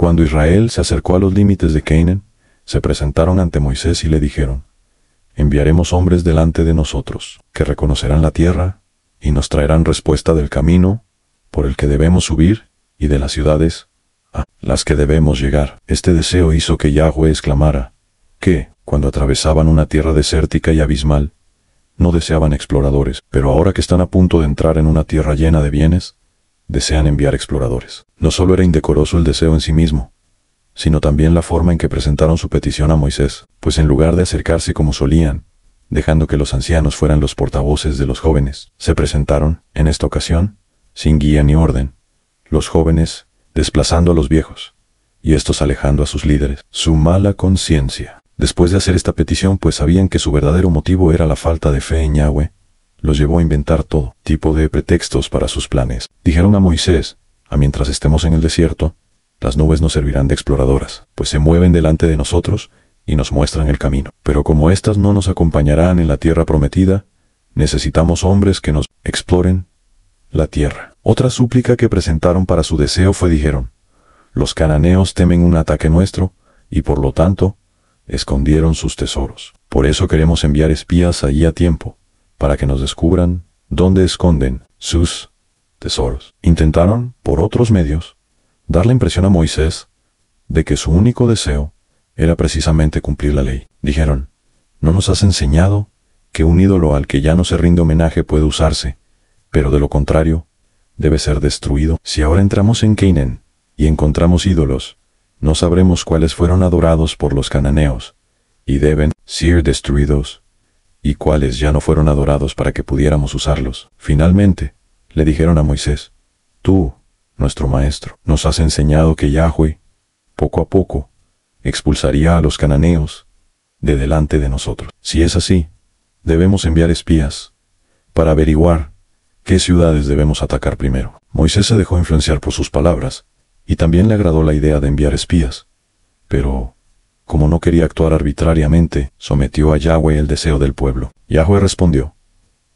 cuando Israel se acercó a los límites de Canaán, se presentaron ante Moisés y le dijeron: enviaremos hombres delante de nosotros, que reconocerán la tierra, y nos traerán respuesta del camino por el que debemos subir, y de las ciudades a las que debemos llegar. Este deseo hizo que Yahweh exclamara que, cuando atravesaban una tierra desértica y abismal, no deseaban exploradores, pero ahora que están a punto de entrar en una tierra llena de bienes, desean enviar exploradores. No solo era indecoroso el deseo en sí mismo, sino también la forma en que presentaron su petición a Moisés, pues en lugar de acercarse como solían, dejando que los ancianos fueran los portavoces de los jóvenes, se presentaron, en esta ocasión, sin guía ni orden, los jóvenes desplazando a los viejos, y estos alejando a sus líderes. Su mala conciencia. Después de hacer esta petición, pues sabían que su verdadero motivo era la falta de fe en Yahweh, los llevó a inventar todo tipo de pretextos para sus planes. Dijeron a Moisés: mientras estemos en el desierto, las nubes nos servirán de exploradoras, pues se mueven delante de nosotros y nos muestran el camino. Pero como éstas no nos acompañarán en la tierra prometida, necesitamos hombres que nos exploren la tierra. Otra súplica que presentaron para su deseo fue: dijeron: los cananeos temen un ataque nuestro, y por lo tanto, escondieron sus tesoros. Por eso queremos enviar espías allí a tiempo, para que nos descubran dónde esconden sus tesoros. Intentaron, por otros medios, dar la impresión a Moisés de que su único deseo era precisamente cumplir la ley. Dijeron: no nos has enseñado que un ídolo al que ya no se rinde homenaje puede usarse, pero de lo contrario, debe ser destruido. Si ahora entramos en Canaán y encontramos ídolos, no sabremos cuáles fueron adorados por los cananeos, y deben ser destruidos, y cuáles ya no fueron adorados para que pudiéramos usarlos. Finalmente, le dijeron a Moisés: tú, nuestro maestro, nos has enseñado que Yahweh, poco a poco, expulsaría a los cananeos de delante de nosotros. Si es así, debemos enviar espías para averiguar qué ciudades debemos atacar primero. Moisés se dejó influenciar por sus palabras, y también le agradó la idea de enviar espías. Pero, como no quería actuar arbitrariamente, sometió a Yahweh el deseo del pueblo. Yahweh respondió: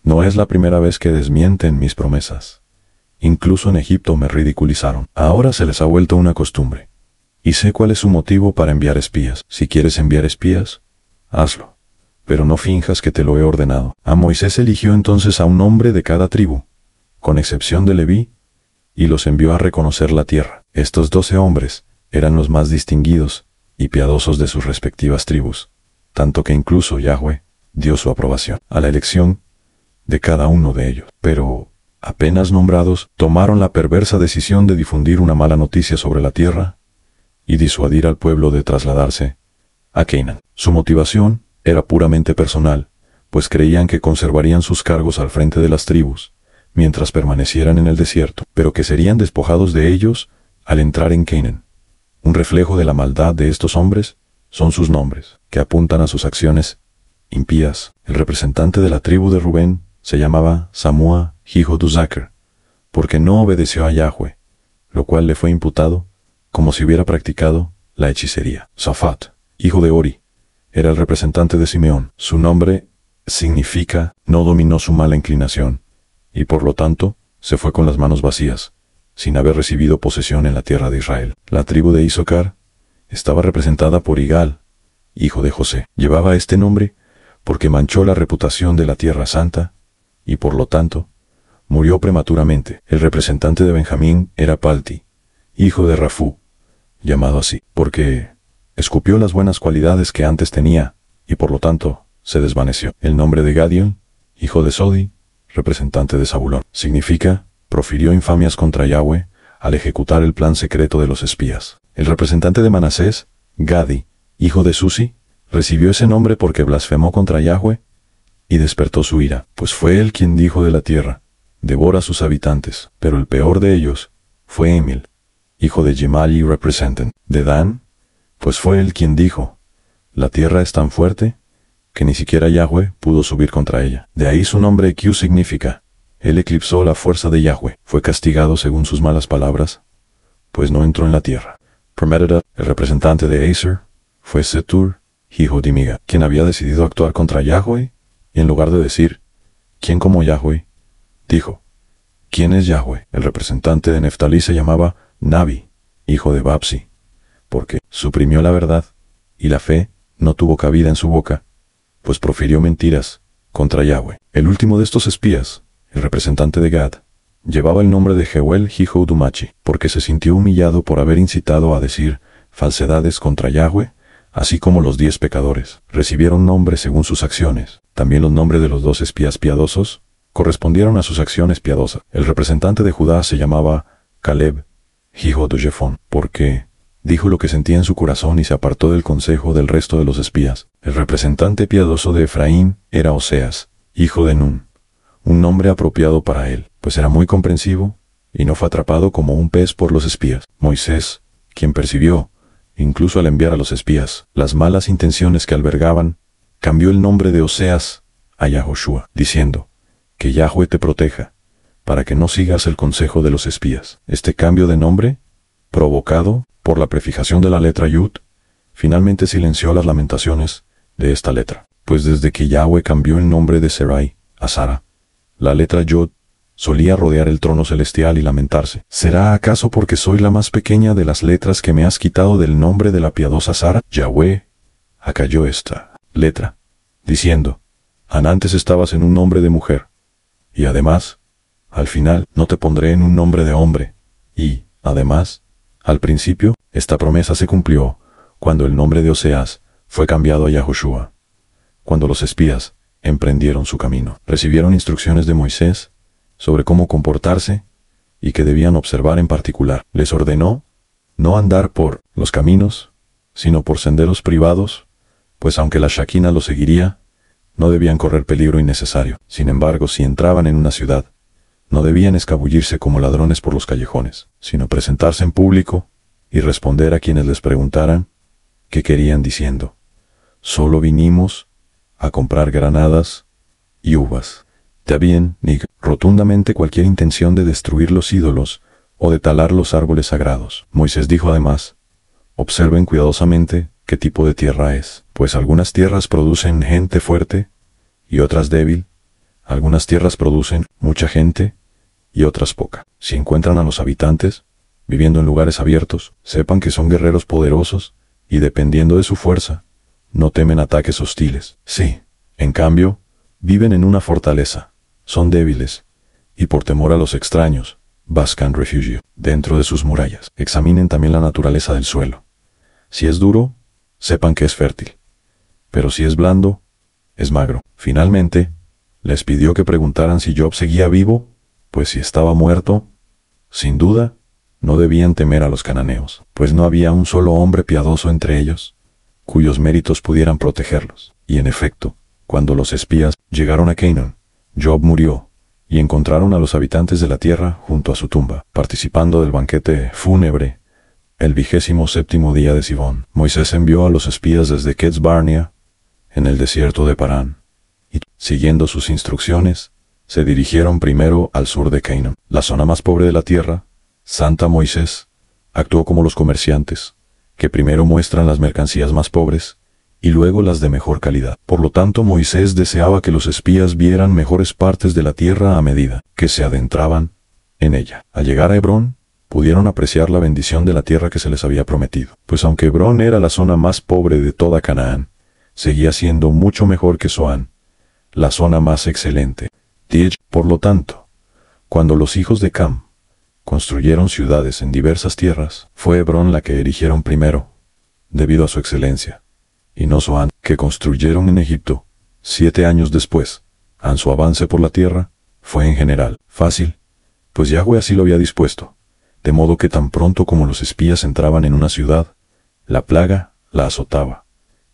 no es la primera vez que desmienten mis promesas. Incluso en Egipto me ridiculizaron. Ahora se les ha vuelto una costumbre, y sé cuál es su motivo para enviar espías. Si quieres enviar espías, hazlo, pero no finjas que te lo he ordenado. A Moisés eligió entonces a un hombre de cada tribu, con excepción de Leví, y los envió a reconocer la tierra. Estos 12 hombres eran los más distinguidos y piadosos de sus respectivas tribus, tanto que incluso Yahweh dio su aprobación a la elección de cada uno de ellos. Pero, apenas nombrados, tomaron la perversa decisión de difundir una mala noticia sobre la tierra y disuadir al pueblo de trasladarse a Canaán. Su motivación era puramente personal, pues creían que conservarían sus cargos al frente de las tribus mientras permanecieran en el desierto, pero que serían despojados de ellos al entrar en Canaán. Un reflejo de la maldad de estos hombres son sus nombres, que apuntan a sus acciones impías. El representante de la tribu de Rubén se llamaba Samúa, hijo de Zacar, porque no obedeció a Yahweh, lo cual le fue imputado como si hubiera practicado la hechicería. Safat, hijo de Ori, era el representante de Simeón. Su nombre significa no dominó su mala inclinación, y por lo tanto se fue con las manos vacías, sin haber recibido posesión en la tierra de Israel. La tribu de Issacar estaba representada por Igal, hijo de José. Llevaba este nombre porque manchó la reputación de la tierra santa, y por lo tanto, murió prematuramente. El representante de Benjamín era Palti, hijo de Rafú, llamado así, porque escupió las buenas cualidades que antes tenía, y por lo tanto, se desvaneció. El nombre de Gadión, hijo de Sodi, representante de Zabulón, significa: profirió infamias contra Yahweh al ejecutar el plan secreto de los espías. El representante de Manasés, Gadi, hijo de Susi, recibió ese nombre porque blasfemó contra Yahweh y despertó su ira, pues fue él quien dijo de la tierra: devora a sus habitantes. Pero el peor de ellos fue Emil, hijo de Gemali, representante de Dan, pues fue él quien dijo: la tierra es tan fuerte que ni siquiera Yahweh pudo subir contra ella. De ahí su nombre Q significa: él eclipsó la fuerza de Yahweh. Fue castigado según sus malas palabras, pues no entró en la tierra. Prometida, el representante de Aser, fue Setur, hijo de Miga, quien había decidido actuar contra Yahweh, y en lugar de decir: ¿quién como Yahweh?, dijo: ¿quién es Yahweh? El representante de Neftalí se llamaba Nabi, hijo de Babsi, porque suprimió la verdad, y la fe no tuvo cabida en su boca, pues profirió mentiras contra Yahweh. El último de estos espías, el representante de Gad, llevaba el nombre de Jeuel hijo Dumachi, porque se sintió humillado por haber incitado a decir falsedades contra Yahweh, así como los 10 pecadores recibieron nombre según sus acciones. También los nombres de los 2 espías piadosos correspondieron a sus acciones piadosas. El representante de Judá se llamaba Caleb, hijo de Jefón, porque dijo lo que sentía en su corazón y se apartó del consejo del resto de los espías. El representante piadoso de Efraín era Oseas, hijo de Nun, un nombre apropiado para él, pues era muy comprensivo y no fue atrapado como un pez por los espías. Moisés, quien percibió, incluso al enviar a los espías, las malas intenciones que albergaban, cambió el nombre de Oseas a Yahoshua, diciendo, que Yahweh te proteja, para que no sigas el consejo de los espías. Este cambio de nombre, provocado por la prefijación de la letra Yud, finalmente silenció las lamentaciones de esta letra, pues desde que Yahweh cambió el nombre de Sarai a Sara, la letra Yod solía rodear el trono celestial y lamentarse. ¿Será acaso porque soy la más pequeña de las letras que me has quitado del nombre de la piadosa Sara? Yahweh acalló esta letra, diciendo, antes estabas en un nombre de mujer, y además, al final, no te pondré en un nombre de hombre, y, además, al principio, esta promesa se cumplió cuando el nombre de Oseas fue cambiado a Yahoshua. Cuando los espías emprendieron su camino, recibieron instrucciones de Moisés sobre cómo comportarse y que debían observar en particular. Les ordenó no andar por los caminos, sino por senderos privados, pues aunque la Shakina los seguiría, no debían correr peligro innecesario. Sin embargo, si entraban en una ciudad, no debían escabullirse como ladrones por los callejones, sino presentarse en público y responder a quienes les preguntaran qué querían diciendo, solo vinimos a comprar granadas y uvas. También negó rotundamente cualquier intención de destruir los ídolos o de talar los árboles sagrados. Moisés dijo además, observen cuidadosamente qué tipo de tierra es, pues algunas tierras producen gente fuerte y otras débil, algunas tierras producen mucha gente y otras poca. Si encuentran a los habitantes viviendo en lugares abiertos, sepan que son guerreros poderosos y dependiendo de su fuerza, no temen ataques hostiles. Sí, en cambio, viven en una fortaleza, son débiles, y por temor a los extraños, buscan refugio dentro de sus murallas. Examinen también la naturaleza del suelo. Si es duro, sepan que es fértil, pero si es blando, es magro. Finalmente, les pidió que preguntaran si Job seguía vivo, pues si estaba muerto, sin duda, no debían temer a los cananeos, pues no había un solo hombre piadoso entre ellos, cuyos méritos pudieran protegerlos. Y en efecto, cuando los espías llegaron a Canaán, Job murió, y encontraron a los habitantes de la tierra junto a su tumba, participando del banquete fúnebre, el 27º día de Sibón. Moisés envió a los espías desde Ketz Barnea, en el desierto de Parán, y, siguiendo sus instrucciones, se dirigieron primero al sur de Canaán, la zona más pobre de la tierra. Santa Moisés actuó como los comerciantes, que primero muestran las mercancías más pobres, y luego las de mejor calidad. Por lo tanto, Moisés deseaba que los espías vieran mejores partes de la tierra a medida que se adentraban en ella. Al llegar a Hebrón, pudieron apreciar la bendición de la tierra que se les había prometido, pues aunque Hebrón era la zona más pobre de toda Canaán, seguía siendo mucho mejor que Zoán, la zona más excelente. Por lo tanto, cuando los hijos de Cam construyeron ciudades en diversas tierras, fue Hebrón la que erigieron primero, debido a su excelencia, y no Zoán, que construyeron en Egipto 7 años después. Su avance por la tierra fue en general fácil, pues Yahweh así lo había dispuesto, de modo que tan pronto como los espías entraban en una ciudad, la plaga la azotaba,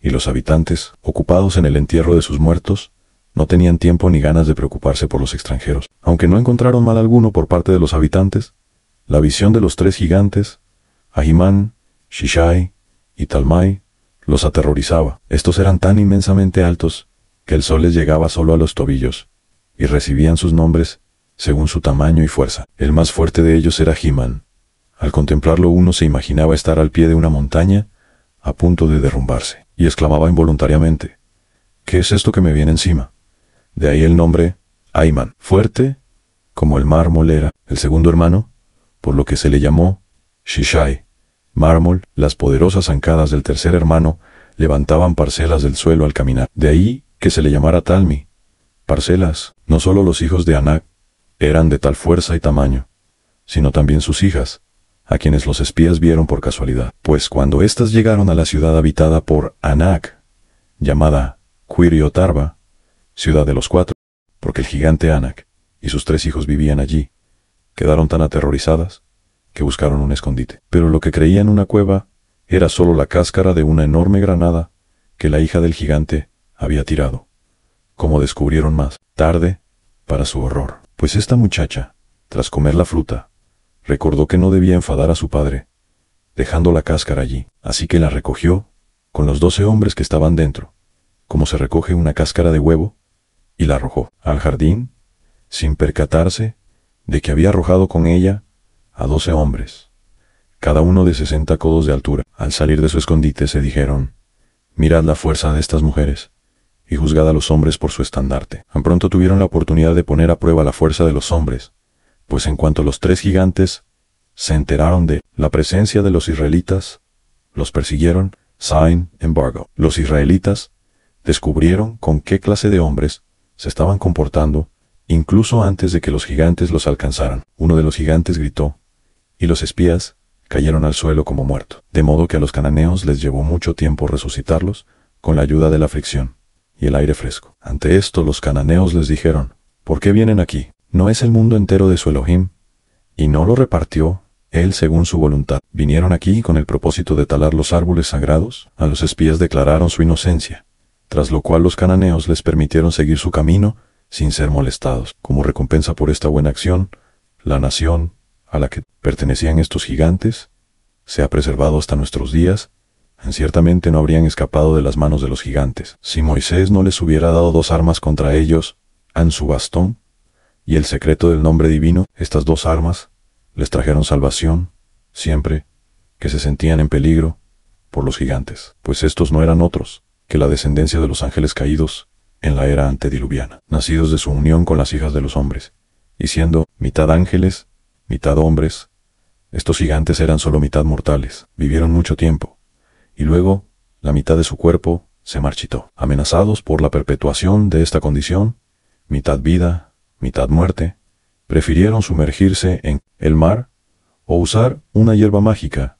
y los habitantes, ocupados en el entierro de sus muertos, no tenían tiempo ni ganas de preocuparse por los extranjeros. Aunque no encontraron mal alguno por parte de los habitantes, la visión de los 3 gigantes, Ahimán, Shishai y Talmai, los aterrorizaba. Estos eran tan inmensamente altos que el sol les llegaba solo a los tobillos, y recibían sus nombres según su tamaño y fuerza. El más fuerte de ellos era Ahimán. Al contemplarlo uno se imaginaba estar al pie de una montaña, a punto de derrumbarse, y exclamaba involuntariamente, ¿qué es esto que me viene encima? De ahí el nombre, Ahimán, fuerte, como el mármol era. El segundo hermano, por lo que se le llamó Shishai, mármol. Las poderosas zancadas del tercer hermano levantaban parcelas del suelo al caminar. De ahí que se le llamara Talmi, parcelas. No solo los hijos de Anak eran de tal fuerza y tamaño, sino también sus hijas, a quienes los espías vieron por casualidad. Pues cuando éstas llegaron a la ciudad habitada por Anak, llamada Quiriotarba, ciudad de los cuatro, porque el gigante Anak y sus 3 hijos vivían allí, quedaron tan aterrorizadas que buscaron un escondite. Pero lo que creían una cueva era solo la cáscara de una enorme granada que la hija del gigante había tirado. Como descubrieron más tarde, para su horror, pues esta muchacha, tras comer la fruta, recordó que no debía enfadar a su padre, dejando la cáscara allí. Así que la recogió con los 12 hombres que estaban dentro, como se recoge una cáscara de huevo, y la arrojó al jardín, sin percatarse de que había arrojado con ella a 12 hombres, cada uno de 60 codos de altura. Al salir de su escondite se dijeron: mirad la fuerza de estas mujeres, y juzgad a los hombres por su estandarte. Tan pronto tuvieron la oportunidad de poner a prueba la fuerza de los hombres, pues en cuanto los 3 gigantes se enteraron de la presencia de los israelitas, los persiguieron sin embargo. Los israelitas descubrieron con qué clase de hombres se estaban comportando, incluso antes de que los gigantes los alcanzaran. Uno de los gigantes gritó, y los espías cayeron al suelo como muertos, de modo que a los cananeos les llevó mucho tiempo resucitarlos con la ayuda de la fricción y el aire fresco. Ante esto los cananeos les dijeron: ¿por qué vienen aquí? ¿No es el mundo entero de su Elohim? ¿Y no lo repartió él según su voluntad? ¿Vinieron aquí con el propósito de talar los árboles sagrados? A los espías declararon su inocencia, tras lo cual los cananeos les permitieron seguir su camino sin ser molestados. Como recompensa por esta buena acción, la nación a la que pertenecían estos gigantes se ha preservado hasta nuestros días. Ciertamente no habrían escapado de las manos de los gigantes si Moisés no les hubiera dado 2 armas contra ellos, su bastón y el secreto del nombre divino. Estas 2 armas les trajeron salvación siempre que se sentían en peligro por los gigantes, pues estos no eran otros que la descendencia de los ángeles caídos en la era antediluviana, nacidos de su unión con las hijas de los hombres, y siendo mitad ángeles, mitad hombres, estos gigantes eran solo mitad mortales. Vivieron mucho tiempo, y luego la mitad de su cuerpo se marchitó. Amenazados por la perpetuación de esta condición, mitad vida, mitad muerte, prefirieron sumergirse en el mar o usar una hierba mágica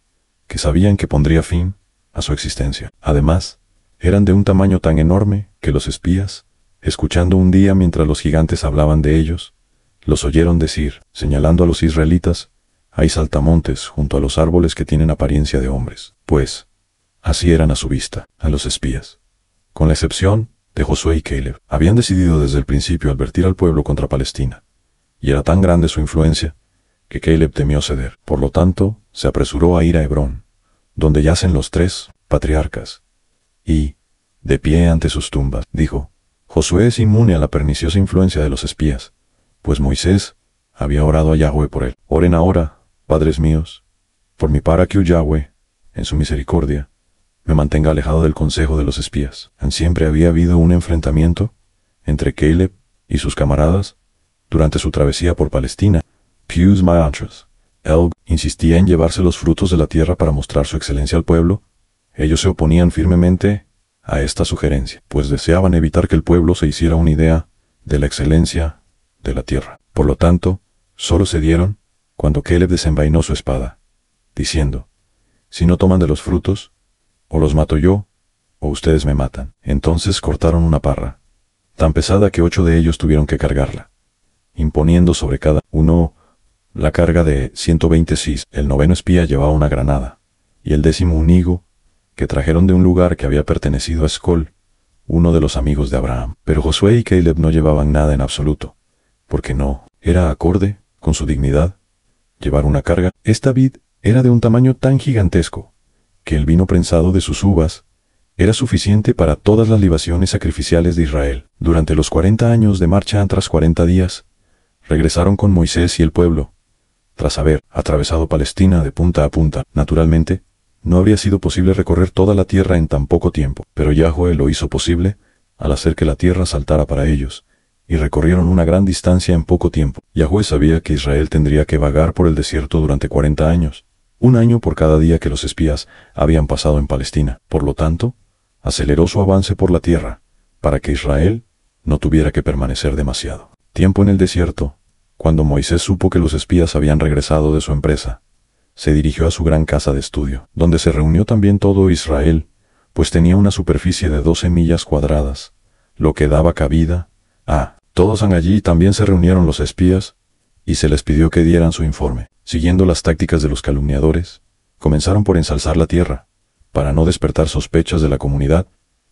que sabían que pondría fin a su existencia. Además, eran de un tamaño tan enorme que los espías, escuchando un día mientras los gigantes hablaban de ellos, los oyeron decir, señalando a los israelitas: hay saltamontes junto a los árboles que tienen apariencia de hombres. Pues así eran a su vista, a los espías. Con la excepción de Josué y Caleb, habían decidido desde el principio advertir al pueblo contra Palestina, y era tan grande su influencia que Caleb temió ceder. Por lo tanto, se apresuró a ir a Hebrón, donde yacen los 3 patriarcas, y, de pie ante sus tumbas, dijo: Josué es inmune a la perniciosa influencia de los espías, pues Moisés había orado a Yahweh por él. Oren ahora, padres míos, por mí, para que Yahweh, en su misericordia, me mantenga alejado del consejo de los espías. Siempre había habido un enfrentamiento entre Caleb y sus camaradas durante su travesía por Palestina. Pius Maantras, él insistía en llevarse los frutos de la tierra para mostrar su excelencia al pueblo. Ellos se oponían firmemente a esta sugerencia, pues deseaban evitar que el pueblo se hiciera una idea de la excelencia de la tierra. Por lo tanto, solo cedieron cuando Caleb desenvainó su espada, diciendo: si no toman de los frutos, o los mato yo, o ustedes me matan. Entonces cortaron una parra, tan pesada que 8 de ellos tuvieron que cargarla, imponiendo sobre cada uno la carga de 120 sis. El 9º espía llevaba una granada, y el 10º un higo, que trajeron de un lugar que había pertenecido a Escol, uno de los amigos de Abraham. Pero Josué y Caleb no llevaban nada en absoluto, porque no era acorde con su dignidad llevar una carga. Esta vid era de un tamaño tan gigantesco que el vino prensado de sus uvas era suficiente para todas las libaciones sacrificiales de Israel. Durante los 40 años de marcha, tras 40 días, regresaron con Moisés y el pueblo, tras haber atravesado Palestina de punta a punta. Naturalmente, no habría sido posible recorrer toda la tierra en tan poco tiempo, pero Yahweh lo hizo posible al hacer que la tierra saltara para ellos, y recorrieron una gran distancia en poco tiempo. Yahweh sabía que Israel tendría que vagar por el desierto durante 40 años, un año por cada día que los espías habían pasado en Palestina. Por lo tanto, aceleró su avance por la tierra, para que Israel no tuviera que permanecer demasiado tiempo en el desierto. Cuando Moisés supo que los espías habían regresado de su empresa, se dirigió a su gran casa de estudio, donde se reunió también todo Israel, pues tenía una superficie de 12 millas cuadradas, lo que daba cabida a todos. Allí también se reunieron los espías, y se les pidió que dieran su informe. Siguiendo las tácticas de los calumniadores, comenzaron por ensalzar la tierra, para no despertar sospechas de la comunidad,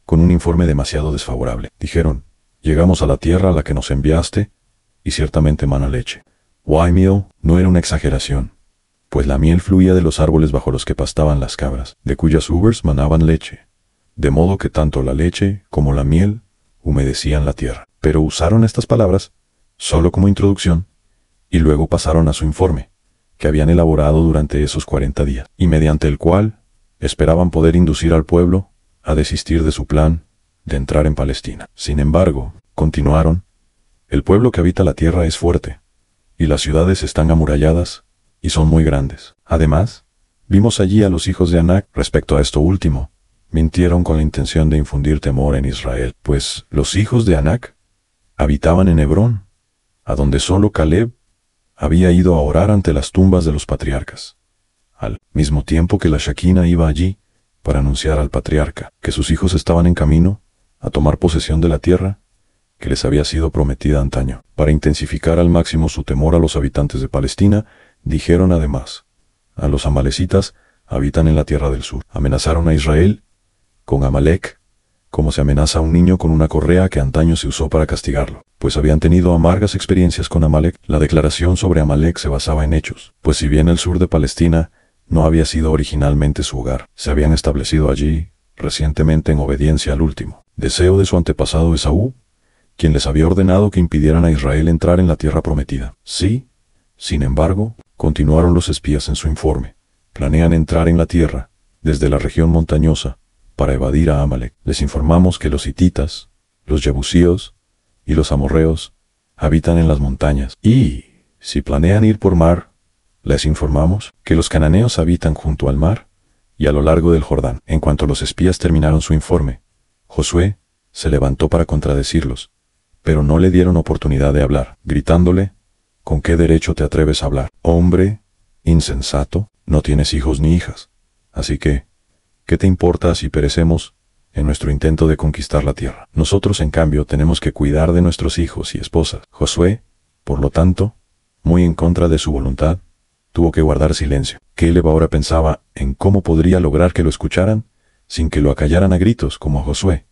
con un informe demasiado desfavorable. Dijeron: llegamos a la tierra a la que nos enviaste, y ciertamente mana leche. Miel no era una exageración, pues la miel fluía de los árboles bajo los que pastaban las cabras, de cuyas uvas manaban leche, de modo que tanto la leche como la miel humedecían la tierra. Pero usaron estas palabras solo como introducción, y luego pasaron a su informe, que habían elaborado durante esos 40 días, y mediante el cual esperaban poder inducir al pueblo a desistir de su plan de entrar en Palestina. Sin embargo, continuaron, el pueblo que habita la tierra es fuerte, y las ciudades están amuralladas, y son muy grandes. Además, vimos allí a los hijos de Anac. Respecto a esto último, mintieron con la intención de infundir temor en Israel, pues los hijos de Anac habitaban en Hebrón, a donde solo Caleb había ido a orar ante las tumbas de los patriarcas, al mismo tiempo que la Shekinah iba allí para anunciar al patriarca que sus hijos estaban en camino a tomar posesión de la tierra que les había sido prometida antaño. Para intensificar al máximo su temor a los habitantes de Palestina, dijeron además: a los amalecitas habitan en la tierra del sur. Amenazaron a Israel con Amalek, como se amenaza a un niño con una correa que antaño se usó para castigarlo, pues habían tenido amargas experiencias con Amalek. La declaración sobre Amalek se basaba en hechos, pues si bien el sur de Palestina no había sido originalmente su hogar, se habían establecido allí recientemente en obediencia al último deseo de su antepasado Esaú, quien les había ordenado que impidieran a Israel entrar en la tierra prometida. Sí, sin embargo, continuaron los espías en su informe, planean entrar en la tierra desde la región montañosa para evadir a Amalek. Les informamos que los hititas, los yebusíos y los amorreos habitan en las montañas. Y, si planean ir por mar, les informamos que los cananeos habitan junto al mar y a lo largo del Jordán. En cuanto los espías terminaron su informe, Josué se levantó para contradecirlos, pero no le dieron oportunidad de hablar, gritándole: ¿con qué derecho te atreves a hablar? Hombre insensato, no tienes hijos ni hijas, así que, ¿qué te importa si perecemos en nuestro intento de conquistar la tierra? Nosotros, en cambio, tenemos que cuidar de nuestros hijos y esposas. Josué, por lo tanto, muy en contra de su voluntad, tuvo que guardar silencio. Caleb ahora pensaba en cómo podría lograr que lo escucharan sin que lo acallaran a gritos como a Josué.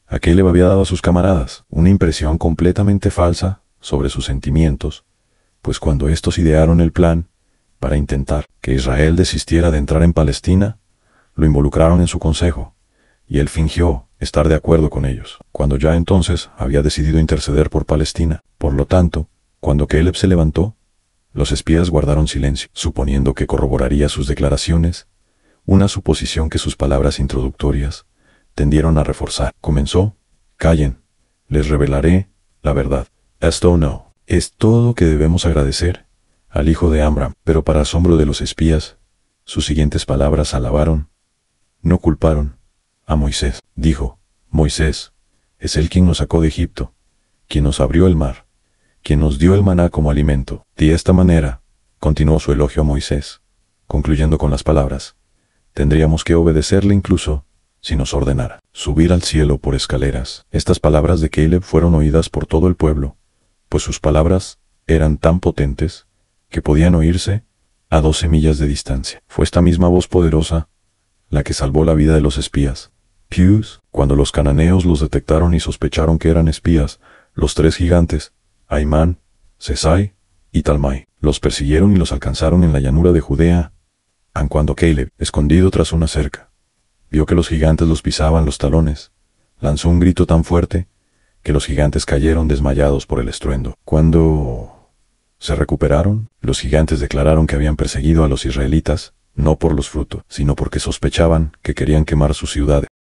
A Caleb había dado a sus camaradas una impresión completamente falsa sobre sus sentimientos, pues cuando estos idearon el plan para intentar que Israel desistiera de entrar en Palestina, lo involucraron en su consejo, y él fingió estar de acuerdo con ellos, cuando ya entonces había decidido interceder por Palestina. Por lo tanto, cuando Caleb se levantó, los espías guardaron silencio, suponiendo que corroboraría sus declaraciones, una suposición que sus palabras introductorias tendieron a reforzar. Comenzó: callen, les revelaré la verdad. Esto no es todo que debemos agradecer al hijo de Amram. Pero para asombro de los espías, sus siguientes palabras alabaron, no culparon a Moisés. Dijo: Moisés es él quien nos sacó de Egipto, quien nos abrió el mar, quien nos dio el maná como alimento. De esta manera, continuó su elogio a Moisés, concluyendo con las palabras: tendríamos que obedecerle incluso si nos ordenara subir al cielo por escaleras. Estas palabras de Caleb fueron oídas por todo el pueblo, pues sus palabras eran tan potentes que podían oírse a 12 millas de distancia. Fue esta misma voz poderosa la que salvó la vida de los espías. Cuando los cananeos los detectaron y sospecharon que eran espías, los 3 gigantes, Aimán, Sesai y Talmai, los persiguieron y los alcanzaron en la llanura de Judea. Cuando Caleb, escondido tras una cerca, vio que los gigantes los pisaban los talones, lanzó un grito tan fuerte que los gigantes cayeron desmayados por el estruendo. Cuando se recuperaron, los gigantes declararon que habían perseguido a los israelitas, no por los frutos, sino porque sospechaban que querían quemar sus ciudades.